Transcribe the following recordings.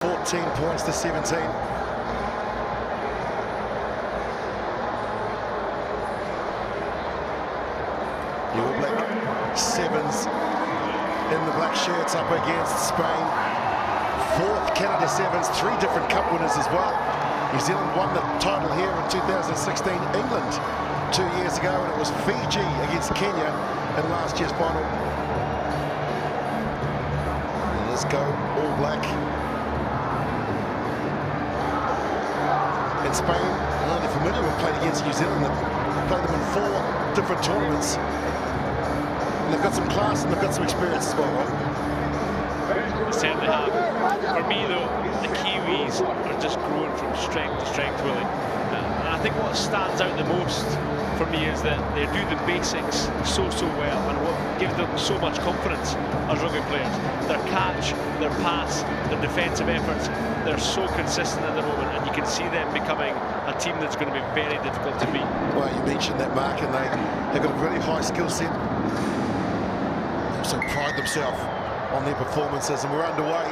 14 points to 17. The All Black Sevens in the black shirts up against Spain. Fourth Canada Sevens, 3 different cup winners as well. New Zealand won the title here in 2016. England 2 years ago, and it was Fiji against Kenya in last year's final. And let's go All Black. In Spain, they're familiar with playing against New Zealand. They've played them in 4 different tournaments. And they've got some class and they've got some experience as well, right? They certainly have. For me, though, the Kiwis are just growing from strength to strength, really. And I think what stands out the most for me is that they do the basics so well, and what gives them so much confidence as rugby players. Their catch, their pass, their defensive efforts, they're so consistent at the moment, and you can see them becoming a team that's going to be very difficult to beat. Well, you mentioned that, Mark, and they've got a really high skill set. They also pride themselves on their performances, and we're underway.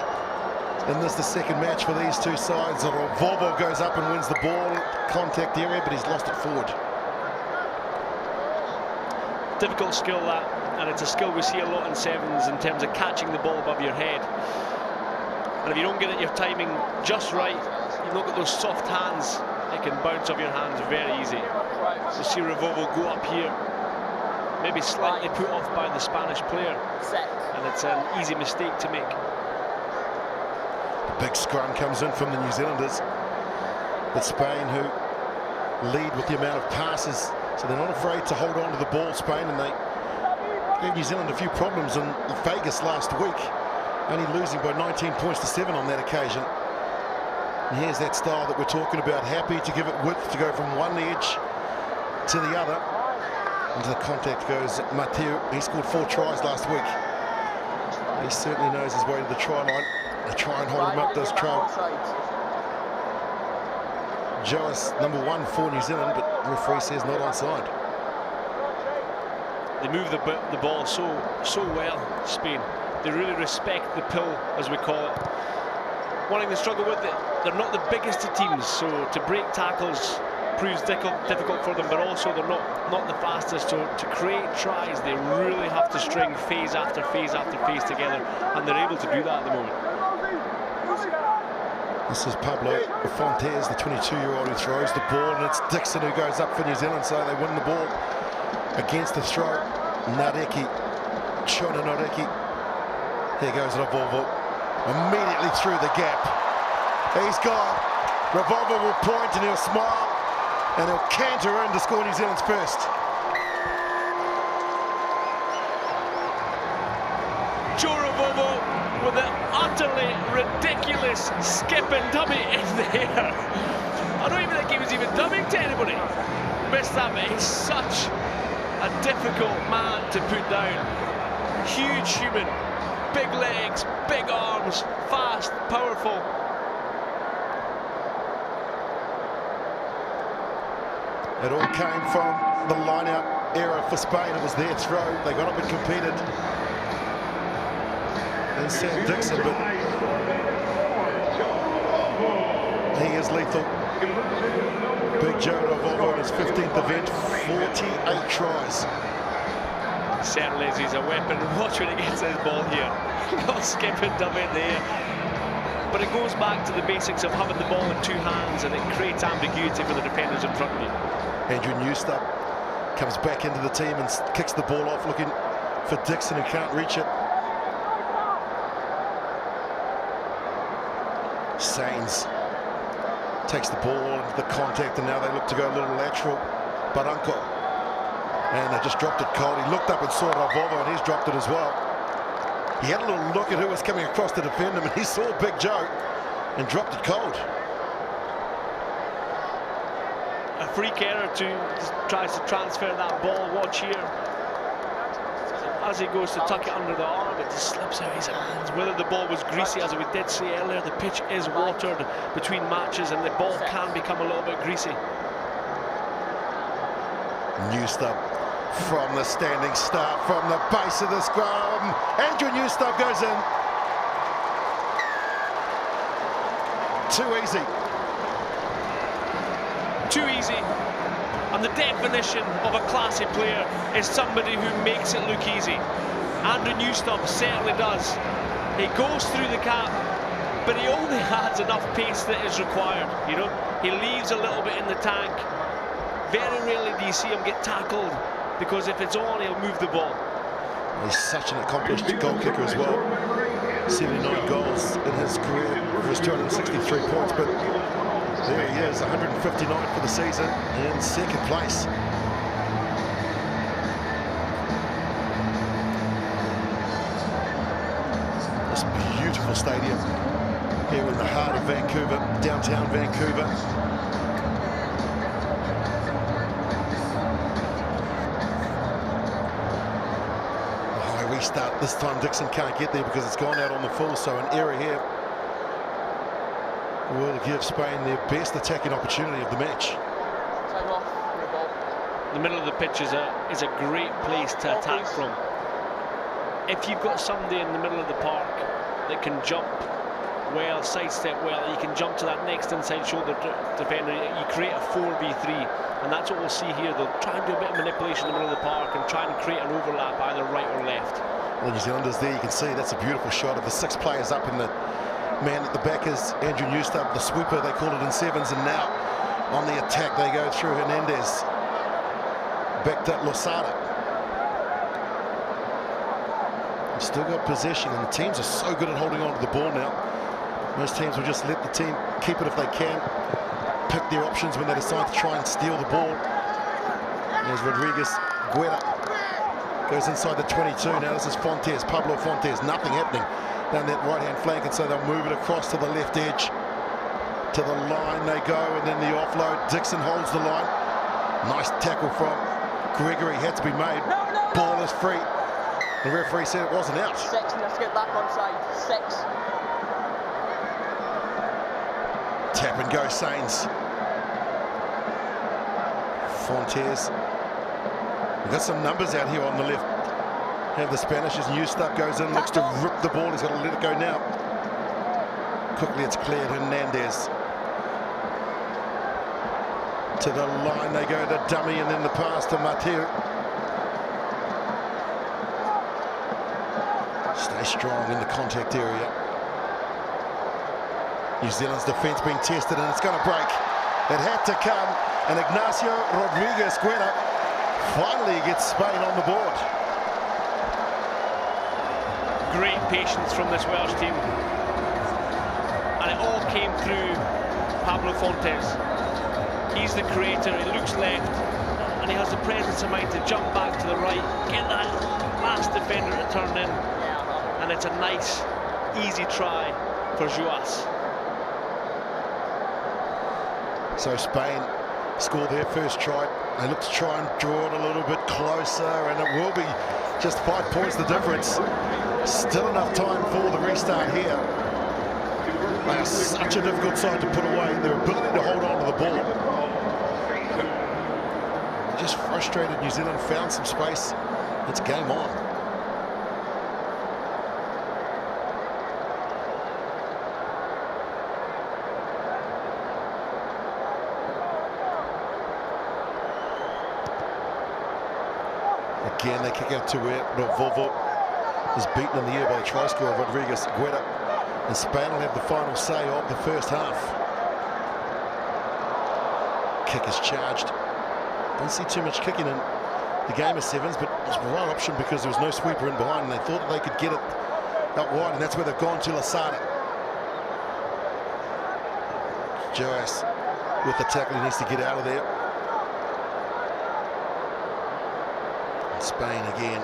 And this is the second match for these two sides. Volvo goes up and wins the ball, contact area, but he's lost it forward. Difficult skill, that, and it's a skill we see a lot in sevens in terms of catching the ball above your head. And if you don't get it your timing just right, you look at those soft hands, it can bounce off your hands very easy. You see Revovo go up here, maybe slightly put off by the Spanish player, and it's an easy mistake to make. The big scrum comes in from the New Zealanders. But Spain, who lead with the amount of passes, so they're not afraid to hold on to the ball, Spain, and they gave New Zealand a few problems in Vegas last week, only losing by 19 points to 7 on that occasion. And here's that style that we're talking about, happy to give it width, to go from one edge to the other. Into the contact goes Mathieu. He scored 4 tries last week. He certainly knows his way to the try line. They try and hold him up, does Trout. Joas, number 1 for New Zealand, but the referee says not onside. They move the ball so well, Spain. They really respect the pill, as we call it. One thing they struggle with, they're not the biggest of teams, so to break tackles proves difficult for them, but also they're not the fastest. So to create tries, they really have to string phase after phase after phase together, and they're able to do that at the moment. This is Pablo Fontes, the 22-year-old, who throws the ball, and it's Dixon who goes up for New Zealand, so they win the ball against the throw. Nareki, Chona Nareki. Here goes Revolvo, immediately through the gap. He's gone. Revolvo will point and he'll smile, and he'll canter in to score New Zealand's first. Joe Revolvo with an utterly ridiculous skip and dummy in the air. I don't even think he was even dumming to anybody. Missed that, but he's such a difficult man to put down. Huge human, big legs, big arms, fast, powerful. It all came from the line-out era for Spain. It was their throw. They got up and competed. And Sam Dixon, but he is lethal. Big Joe Revolvo in his 15th event, 48 tries. Certainly is. He's a weapon. Watch when he gets his ball here. Not skipping dummy in the air. But it goes back to the basics of having the ball in 2 hands, and it creates ambiguity for the defenders in front of you. Andrew Newstubb comes back into the team and kicks the ball off, looking for Dixon, who can't reach it. Sains takes the ball into the contact, and now they look to go a little lateral. Barranco, and they just dropped it cold. He looked up and saw Revolvo, and he's dropped it as well. He had a little look at who was coming across to defend him, and he saw Big Joe and dropped it cold. A freak error tries to transfer that ball. Watch here. As he goes to tuck it under the arm, it just slips out his hands. Whether the ball was greasy, as we did say earlier, the pitch is watered between matches, and the ball can become a little bit greasy. Newstubb from the standing start, from the base of the scrum. Andrew Newstubb goes in. too easy. Too easy. And the definition of a classy player is somebody who makes it look easy. Andrew Newstomp certainly does. He goes through the cap, but he only adds enough pace that is required. You know, he leaves a little bit in the tank. Very rarely do you see him get tackled, because if it's on, he'll move the ball. He's such an accomplished goal kicker as well. 79 goals in his career for his 263 points, but there he is, 159 for the season in second place. This beautiful stadium here in the heart of Vancouver, downtown Vancouver. Restart. This time Dixon can't get there because it's gone out on the full, so an error here will give Spain their best attacking opportunity of the match. The middle of the pitch is a great place to attack from. If you've got somebody in the middle of the park that can jump well, sidestep well, you can jump to that next inside shoulder defender, you create a 4v3, and that's what we'll see here. They'll try and do a bit of manipulation in the middle of the park and try and create an overlap either right or left. The New Zealanders there, you can see that's a beautiful shot of the 6 players up, and the man at the back is Andrew Newstomp, the sweeper, they call it in sevens, and now on the attack they go through Hernandez, backed up Losada. Still got possession, and the teams are so good at holding on to the ball now. Most teams will just let the team keep it if they can, pick their options when they decide to try and steal the ball. There's Rodriguez, Guerra goes inside the 22. Now this is Fontes, Pablo Fontes, nothing happening down that right-hand flank, and so they'll move it across to the left edge. To the line they go, and then the offload. Dixon holds the line. Nice tackle from Gregory, had to be made. Ball is free. The referee said it wasn't out. 6, let's get back on side. 6. Tap and go Sainz. Fontes. We've got some numbers out here on the left. Have the Spanish as Newstomp goes in, looks to rip the ball. He's got to let it go now. Quickly it's cleared. Hernandez. To the line they go, the dummy, and then the pass to Mateu. Stay strong in the contact area. New Zealand's defence being tested, and it's going to break. It had to come, and Ignacio Rodriguez Guerra finally gets Spain on the board. Great patience from this Welsh team, and it all came through Pablo Fontes. He's the creator. He looks left, and he has the presence of mind to jump back to the right, get that last defender to turn in, and it's a nice, easy try for Joas. So Spain scored their first try. They look to try and draw it a little bit closer, and it will be just 5 points the difference. Still enough time for the restart here. They are such a difficult side to put away. Their ability to hold on to the ball. Just frustrated. New Zealand found some space. It's game on. Again, they kick out to where Volvo is beaten in the air by the try scorer Rodriguez Guerra. And Spain will have the final say of the first half. Kick is charged. Don't see too much kicking in the game of sevens, but it was the right option because there was no sweeper in behind, and they thought that they could get it out wide, and that's where they've gone to Losada. Joas with the tackle, he needs to get out of there. Spain again.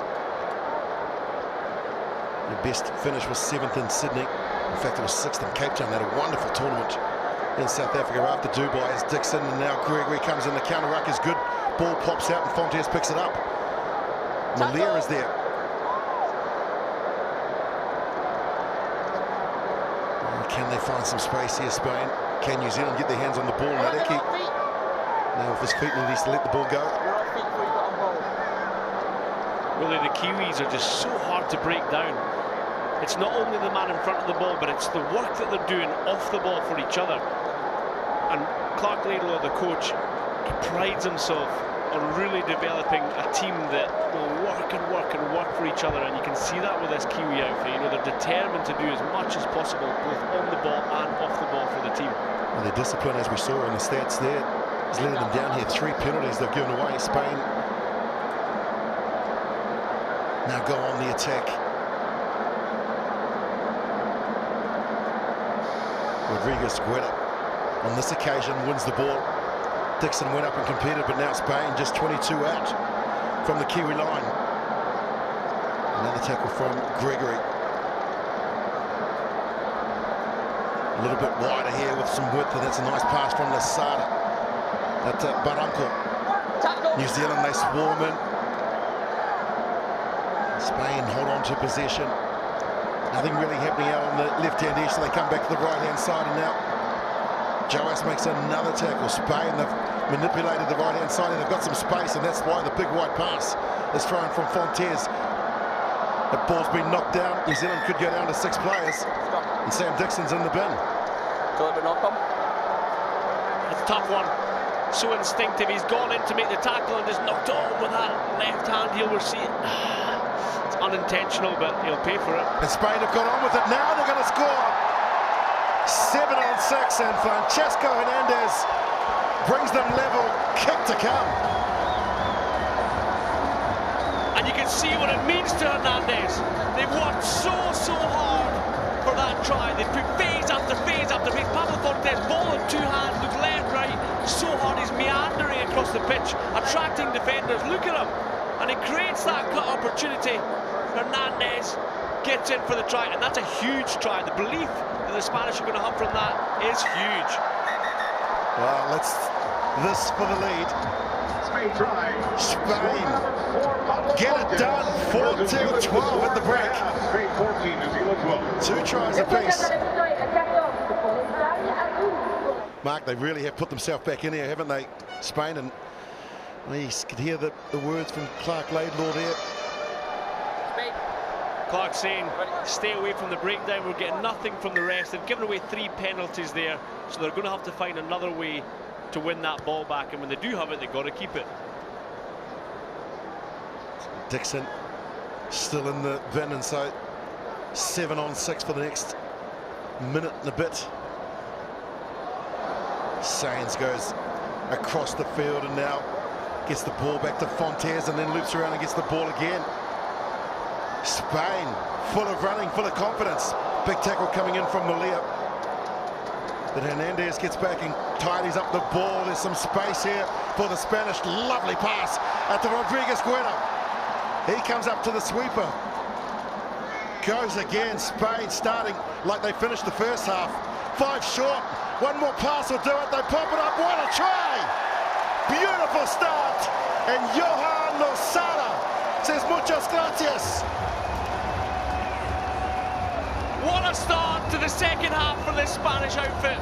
Their best finish was 7th in Sydney. In fact, it was 6th in Cape Town. They had a wonderful tournament in South Africa after Dubai. As Dixon, and now Gregory comes in. The counter ruck is good. Ball pops out and Fontes picks it up. Malia is there. Can they find some space here, Spain? Can New Zealand get their hands on the ball? Nadeki. Now with his feet, he needs to let the ball go. Really, the Kiwis are just so hard to break down. it's not only the man in front of the ball, but it's the work that they're doing off the ball for each other. And Clark Laidlaw, the coach, prides himself on really developing a team that will work and work and work for each other, and you can see that with this Kiwi outfit. You know, they're determined to do as much as possible, both on the ball and off the ball for the team. And their discipline, as we saw in the stats there, has letting them down here. 3 penalties they've given away. Spain now go on the attack. Rodriguez Guetta on this occasion wins the ball. Dixon went up and competed, but now Spain just 22 out from the Kiwi line. Another tackle from Gregory. A little bit wider here with some width, and that's a nice pass from Lasada. At Barranco. New Zealand, they swarm in. Spain hold on to possession. Nothing really happening out on the left-hand edge, so they come back to the right-hand side, and now Joas makes another tackle. Spain, they've manipulated the right-hand side, and they've got some space, and that's why the big wide pass is thrown from Fontes. The ball's been knocked down. New Zealand could go down to 6 players, and Sam Dixon's in the bin. It's a tough one. So instinctive. He's gone in to make the tackle and just knocked it on with that left hand. He'll see it. It's unintentional, but he'll pay for it. And Spain have got on with it. Now they're going to score. 7 on 6, and Francesco Hernandez brings them level. Kick to come. And you can see what it means to Hernandez. They've worked so hard for that try. They've put phase after phase after phase. Pablo Fontes, ball in 2 hands, look left, right, so hard. He's meandering across the pitch, attracting defenders. Look at him. And it creates that cut opportunity. Hernandez gets in for the try, and that's a huge try. The belief that the Spanish are going to have from that is huge. Well, this for the lead. Spain get it done. 14-12 at the break. 2 tries apiece. Mark, they really have put themselves back in here, haven't they, Spain? And you could hear the words from Clark Laidlaw there. Clark saying, stay away from the breakdown. We're getting nothing from the rest. They've given away 3 penalties there, so they're going to have to find another way to win that ball back. And when they do have it, they've got to keep it. Dixon still in the bin, and so 7 on 6 for the next minute and a bit. Sainz goes across the field and now gets the ball back to Fontes, and then loops around and gets the ball again. Spain full of running, full of confidence. Big tackle coming in from Malia. But Hernandez gets back and tidies up the ball. There's some space here for the Spanish. Lovely pass at the Rodriguez Guetta. He comes up to the sweeper. Goes again. Spain starting like they finished the first half. 5 short. 1 more pass will do it. They pop it up. What a try! Beautiful start. And Johan Losada says muchas gracias. What a start to the second half for this Spanish outfit.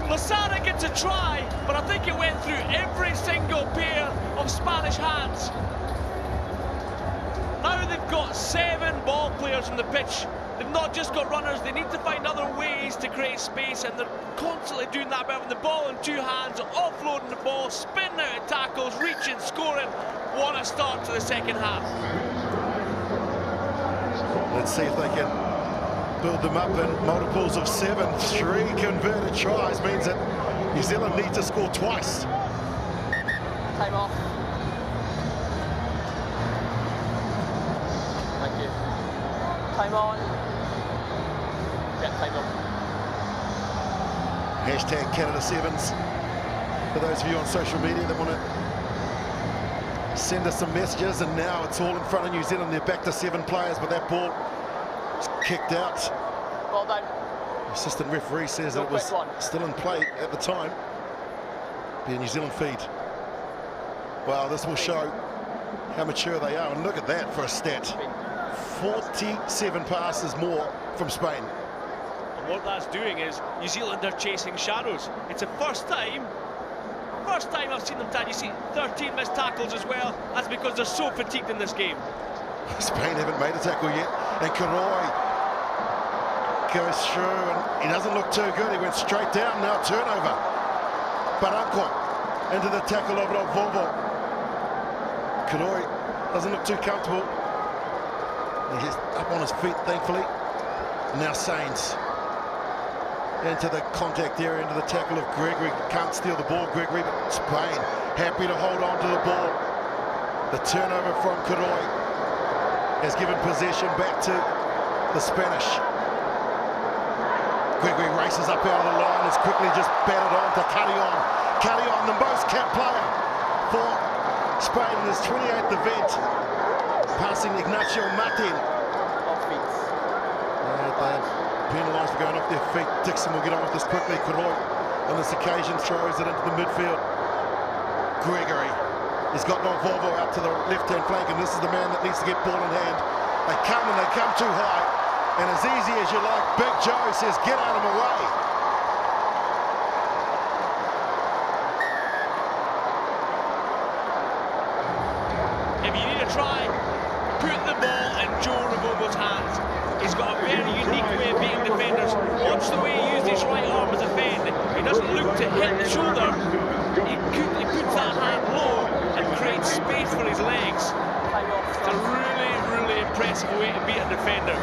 Losada gets a try, but I think it went through every single pair of Spanish hands. Now they've got 7 ball players on the pitch. They've not just got runners, they need to find other ways to create space, and they're constantly doing that with the ball in 2 hands, offloading the ball, spinning out of tackles, reaching, scoring. What a start to the second half. Let's see if they can build them up in multiples of 7. 3 converted tries means that New Zealand need to score twice. Time off. Thank you. Time on. Yeah, time on. Hashtag Canada Sevens. For those of you on social media that want to send us some messages, and now it's all in front of New Zealand. They're back to 7 players, but that ball is kicked out. Well done. Assistant referee says that it was still in play at the time. Be a New Zealand feed. Well, this will show how mature they are, and look at that for a stat. 47 passes more from Spain. And what that's doing is New Zealand are chasing shadows. It's the first time I've seen them you see 13 missed tackles as well. That's because they're so fatigued in this game. Spain haven't made a tackle yet, and Karoy goes through, and he doesn't look too good. He went straight down, now turnover. But Uncle into the tackle of Volvo. Kadoi doesn't look too comfortable. He's up on his feet, thankfully. Now Sains into the contact area, into the tackle of Gregory. Can't steal the ball, Gregory, but Spain happy to hold on to the ball. The turnover from Kadoi has given possession back to the Spanish. Gregory races up out of the line, is quickly just batted on to Carrion. Carrion, the most capped player for Spain in his 28th event, passing Ignacio Martin. They're penalised for going off their feet. Dixon will get on with this quickly. Kadoi on this occasion throws it into the midfield. Gregory, he's got Volvo out to the left-hand flank, and this is the man that needs to get ball in hand. They come and they come too high, and as easy as you like, Big Joe says, get out of my way. If you need a try, put the ball in Joe Revogo's hands. He's got a very unique way of beating defenders. Watch the way he used his right arm as a fend. He doesn't look to hit the shoulder. He puts that hand low and creates space for his legs. It's a really, really impressive way to beat a defender.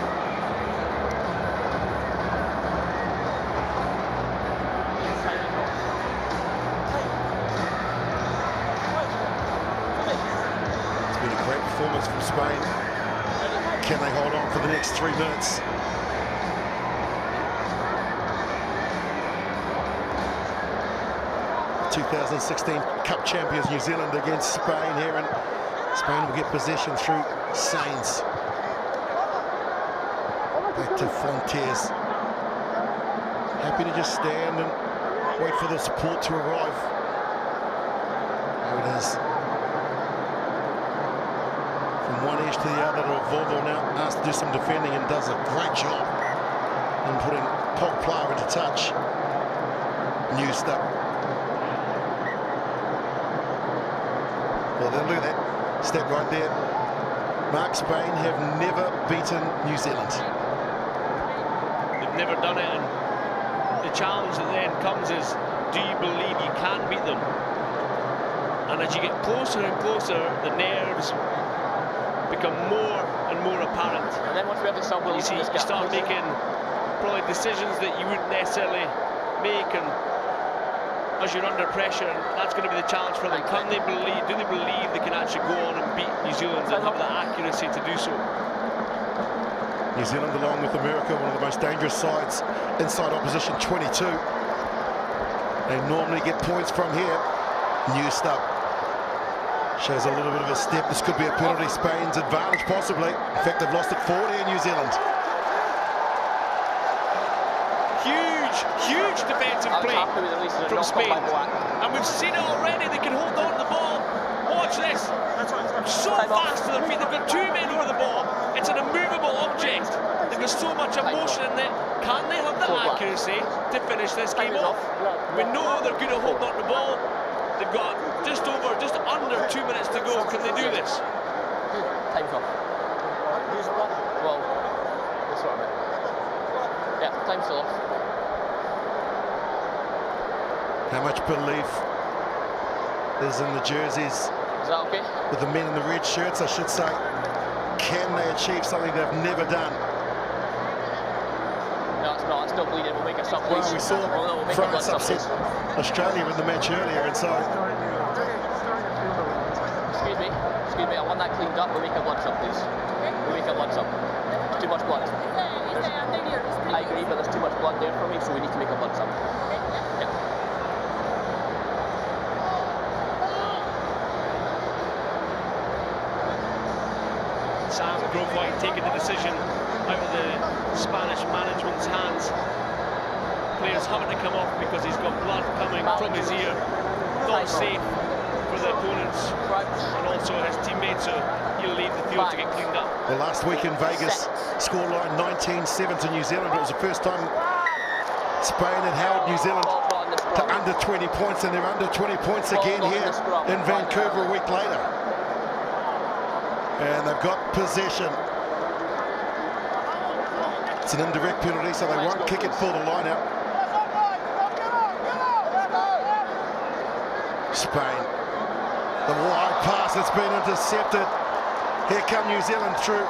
It's been a great performance from Spain. Can they hold on for the next 3 minutes? The 2016 Cup champions New Zealand against Spain here, and Spain will get possession through Sains. Back to Fontes. Happy to just stand and wait for the support to arrive. There it is. From one edge to the other, Volvo now asked to do some defending and does a great job in putting Pogplar into touch. New step. Well, they'll do that. Step right there. Mark, Spain have never beaten New Zealand. They've never done it, and the challenge that then comes is, do you believe you can beat them? And as you get closer and closer, the nerves become more and more apparent. And then once we have the sub, we'll you start making probably decisions that you wouldn't necessarily make, and as you're under pressure, that's going to be the challenge for them. Can they believe? Do they believe they can actually go on and beat New Zealand and have the accuracy to do so? New Zealand, along with America, one of the most dangerous sides inside opposition 22. They normally get points from here. New stub. Shows a little bit of a step. This could be a penalty. Spain's advantage, possibly. In fact, they've lost it 40 in New Zealand. Huge defensive play from Spain. And we've seen it already. They can hold on to the ball. Watch this. So fast to their feet. They've got 2 men over the ball. It's an immovable object. They've got so much emotion in it. Can they have the accuracy to finish this game off? We know they're good at holding on to the ball. They've got just under 2 minutes to go. Can they do this? Time's off. Well, this sort of it. Yeah, time's still off. How much belief is in the jerseys? Is that okay? With the men in the red shirts, I should say. Can they achieve something they've never done? No, it's not. It's still bleeding. We'll make a sub, please. Well, we saw France upset Australia in the match earlier, and so... Excuse me. I want that cleaned up. We'll make a blood sub, please. We'll make a blood sub. There's too much blood. I agree, but there's too much blood there for me, so we need to make a blood sub. Yeah. Sam Grovewhite taking the decision out of the Spanish management's hands. Players having to come off because he's got blood coming from his ear. Not safe for the opponents and also his teammates, so he'll leave the field to get cleaned up. Well, last week in Vegas, scoreline 19-7 to New Zealand. It was the first time Spain had held New Zealand to under 20 points, and they're under 20 points again here in Vancouver a week later. And they've got possession. It's an indirect penalty, so they won't kick it for the line out. Spain. The wide pass has been intercepted. Here come New Zealand through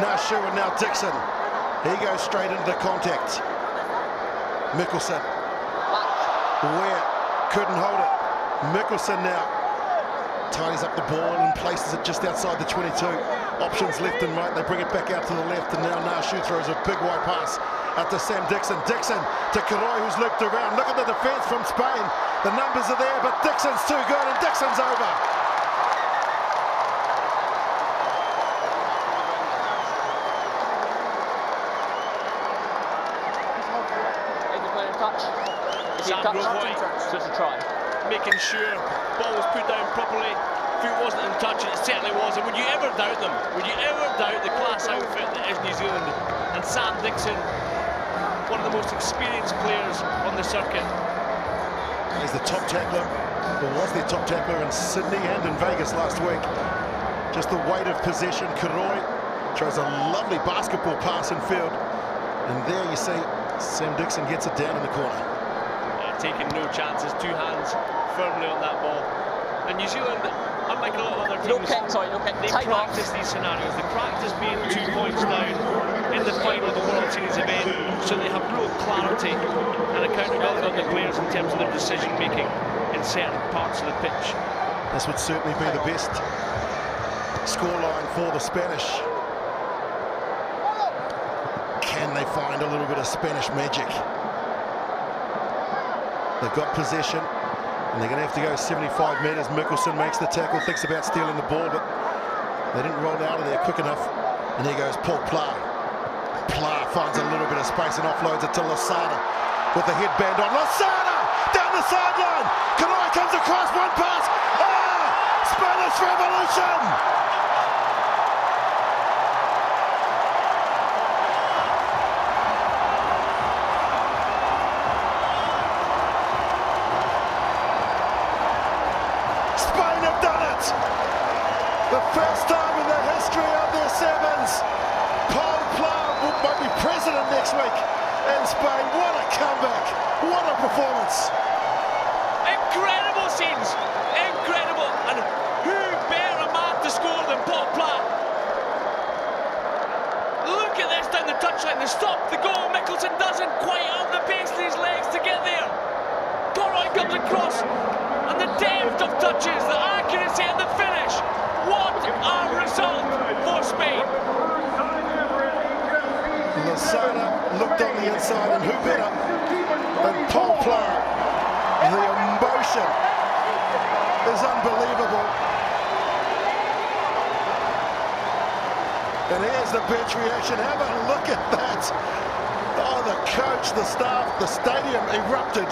Nashu and now Dixon. He goes straight into the contact. Mickelson. Where? Couldn't hold it. Mickelson now ties up the ball and places it just outside the 22. Options left and right. They bring it back out to the left, and now Nashu throws a big wide pass out to Sam Dixon. Dixon to Karoi, who's looped around. Look at the defence from Spain. The numbers are there, but Dixon's too good, and Dixon's over. Just a try. Making sure ball was put down properly, foot wasn't in touch, and it certainly was. And would you ever doubt them? Would you ever doubt the class outfit that is New Zealand? And Sam Dixon, one of the most experienced players on the circuit. He's the top tackler, or was the top tackler in Sydney and in Vegas last week. Just the weight of possession. Karoi tries a lovely basketball pass in field, and there you see Sam Dixon gets it down in the corner. Taking no chances, 2 hands firmly on that ball. And New Zealand, unlike a lot of other teams, they practice these scenarios. They practice being 2 points down in the final of the World Series event, so they have real clarity and accountability on the players in terms of their decision making in certain parts of the pitch. This would certainly be the best scoreline for the Spanish. Can they find a little bit of Spanish magic? They've got possession, and they're going to have to go 75 metres. Mickelson makes the tackle, thinks about stealing the ball, but they didn't roll out of there quick enough. And here goes Paul Pla. Pla finds a little bit of space and offloads it to Losada with the headband on. Losada down the sideline. Kanoi comes across, one pass. Spanish Revolution! The first time in the history of their sevens. Paul Pla might be president next week in Spain. What a comeback. What a performance. Incredible scenes. Incredible. And who better man to score than Paul Pla? Look at this down the touchline. They stop the goal. Mickelson doesn't quite have the pace in his legs to get there. Torroy comes across. And the depth of touches, the accuracy and the finish. What a result for Spain! Losada looked on the inside, and who better than Paul Pla? The emotion is unbelievable. And here's the bench reaction. Have a look at that. Oh, the coach, the staff, the stadium erupted.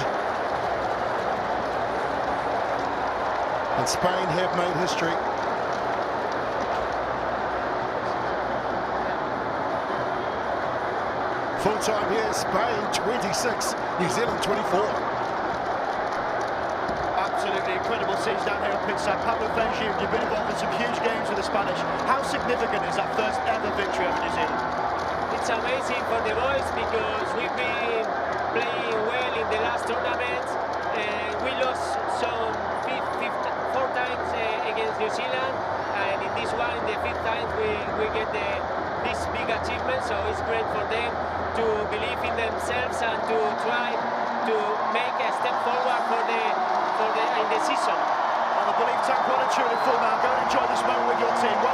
And Spain have made history. Full time here, Spain 26, New Zealand 24. Absolutely incredible scenes down here on pitchside. Pablo Fengi, you've been involved in some huge games with the Spanish. How significant is that first ever victory over New Zealand? It's amazing for the boys because we've been playing well in the last tournaments. We lost some 4 times against New Zealand, and in this one, the 5th time, we get this big achievement. So it's great for them to believe in themselves and to try to make a step forward in the season. Well, the belief tank well and truly full now. Go and enjoy this moment with your team. Well